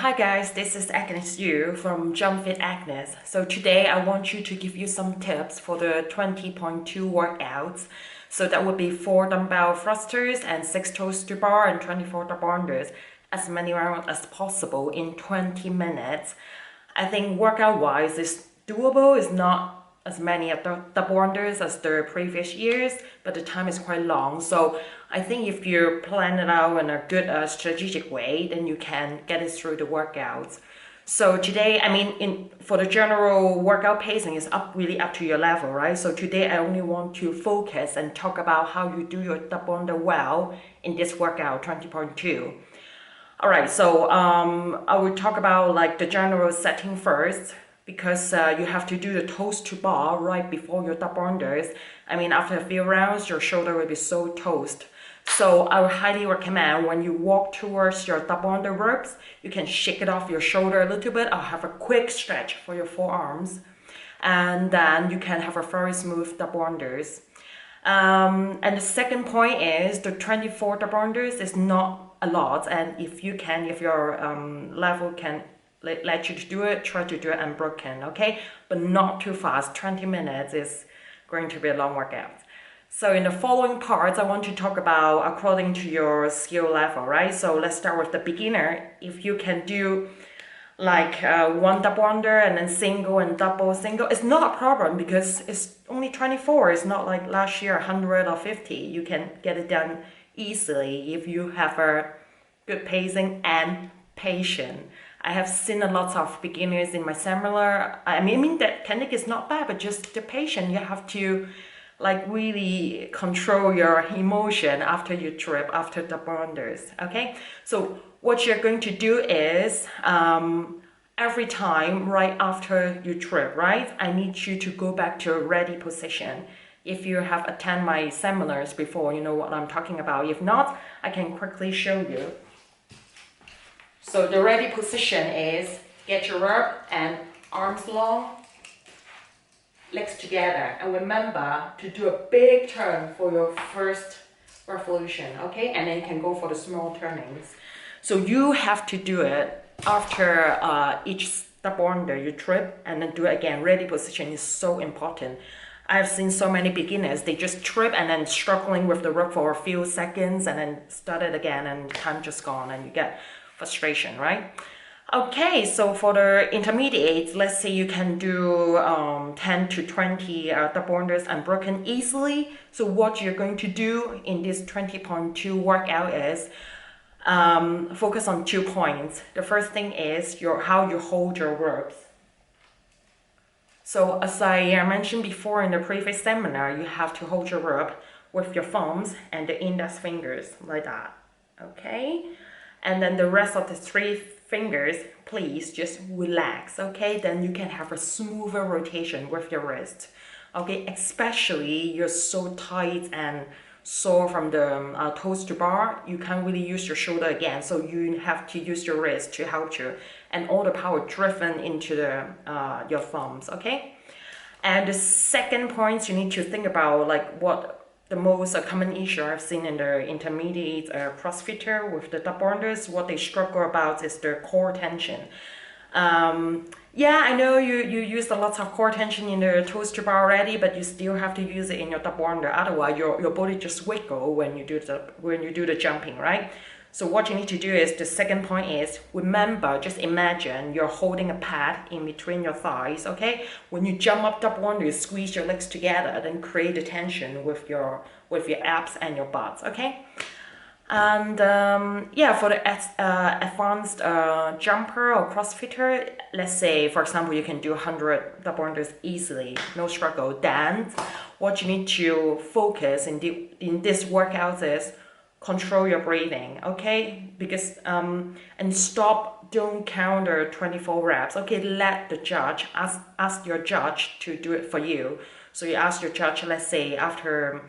Hi guys, this is Agnes Yu from Jump Fit Agnes. So today I want you to give you some tips for the 20.2 workouts. So that would be 4 dumbbell thrusters and 6 toes to bar and 24 double unders, as many rounds as possible in 20 minutes. I think workout wise it's doable. It's not as many of the double unders as the previous years, but the time is quite long. So I think if you plan it out in a good strategic way, then you can get it through the workouts. So today, for the general workout pacing is really up to your level, right? So today I only want to focus and talk about how you do your double under well in this workout 20.2. All right, so I will talk about like the general setting first, because you have to do the toes to bar right before your double unders. After a few rounds, your shoulder will be so toast. So I would highly recommend when you walk towards your double under ropes, you can shake it off your shoulder a little bit or have a quick stretch for your forearms. And then you can have a very smooth double unders. And the second point is the 24 double unders is not a lot. And if your level can let you to do it, try to do it unbroken, okay? But not too fast. 20 minutes is going to be a long workout. So in the following parts, I want to talk about according to your skill level, right? So let's start with the beginner. If you can do like one double under and then single and double single, it's not a problem because it's only 24. It's not like last year 100 or 50. You can get it done easily if you have a good pacing and patience. I have seen a lot of beginners in my seminar. That technique is not bad, but just the patience. You have to like really control your emotion after you trip, after double unders, okay? So what you're going to do is every time right after you trip, right? I need you to go back to a ready position. If you have attended my seminars before, you know what I'm talking about. If not, I can quickly show you. So the ready position is get your up and arms long, legs together, and remember to do a big turn for your first revolution, okay? And then you can go for the small turnings. So you have to do it after each double under you trip, and then do it again. Ready position is so important. I've seen so many beginners, they just trip and then struggling with the rope for a few seconds and then start it again and time just gone and you get frustration, right? Okay, so for the intermediates, let's say you can do 10 to 20 double unders unbroken easily. So what you're going to do in this 20.2 workout is focus on 2 points. The first thing is how you hold your ropes. So as I mentioned before in the previous seminar, you have to hold your rope with your thumbs and the index fingers like that, okay? And then the rest of the 3 fingers, please just relax, okay? Then you can have a smoother rotation with your wrist, okay? Especially you're so tight and sore from the toes to bar, you can't really use your shoulder again, so you have to use your wrist to help you, and all the power driven into your thumbs, okay? And the second point you need to think about, like what the most common issue I've seen in the intermediate crossfitter with the double unders, what they struggle about is their core tension. Yeah, I know you used a lot of core tension in the toes to bar already, but you still have to use it in your double under. Otherwise, your body just wiggle when you do the jumping, right? So what you need to do is, the second point is, remember, just imagine you're holding a pad in between your thighs, okay? When you jump up double under, you squeeze your legs together, then create the tension with your abs and your butt, okay? And yeah, for the advanced jumper or crossfitter, let's say, for example, you can do 100 double unders easily, no struggle. Then what you need to focus in this workout is control your breathing, okay? Because and don't count the 24 reps, okay? Let the judge ask your judge to do it for you. So you ask your judge, let's say after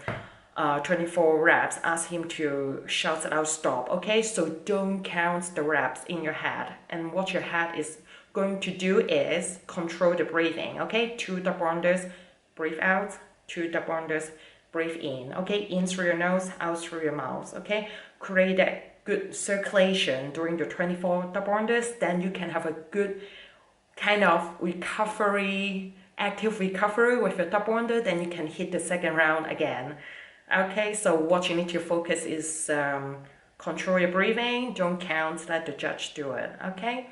24 reps, ask him to shout it out, stop, okay? So don't count the reps in your head, and what your head is going to do is control the breathing, okay? 2 double unders, breathe out, 2 double unders, breathe in, okay? In through your nose, out through your mouth, okay? Create that good circulation during the 24 double unders, then you can have a good kind of recovery, active recovery with your double under, then you can hit the second round again. Okay, so what you need to focus is control your breathing, don't count, let the judge do it. Okay.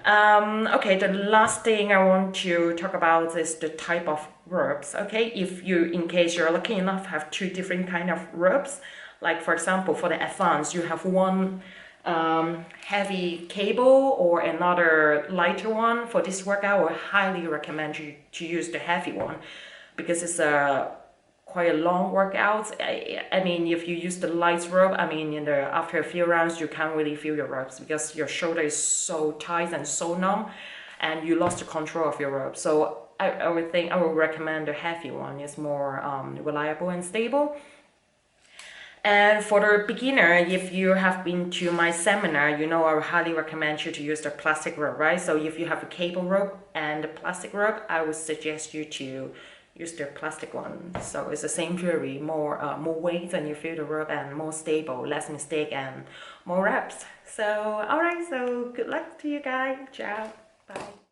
Okay, the last thing I want to talk about is the type of ropes. Okay, if you, in case you're lucky enough, have two different kind of ropes. Like for example, for the advanced, you have one heavy cable or another lighter one. For this workout, I would highly recommend you to use the heavy one because it's a quite a long workout. I mean, if you use the light rope, I mean, after a few rounds, you can't really feel your ropes because your shoulder is so tight and so numb, and you lost the control of your rope. So I would recommend the heavy one. It's more reliable and stable. And for the beginner, if you have been to my seminar, you know I would highly recommend you to use the plastic rope, right? So if you have a cable rope and the plastic rope, I would suggest you to use the plastic one. So it's the same theory, more weight and you feel the rope, and more stable, less mistake and more reps. So alright, so good luck to you guys. Ciao. Bye.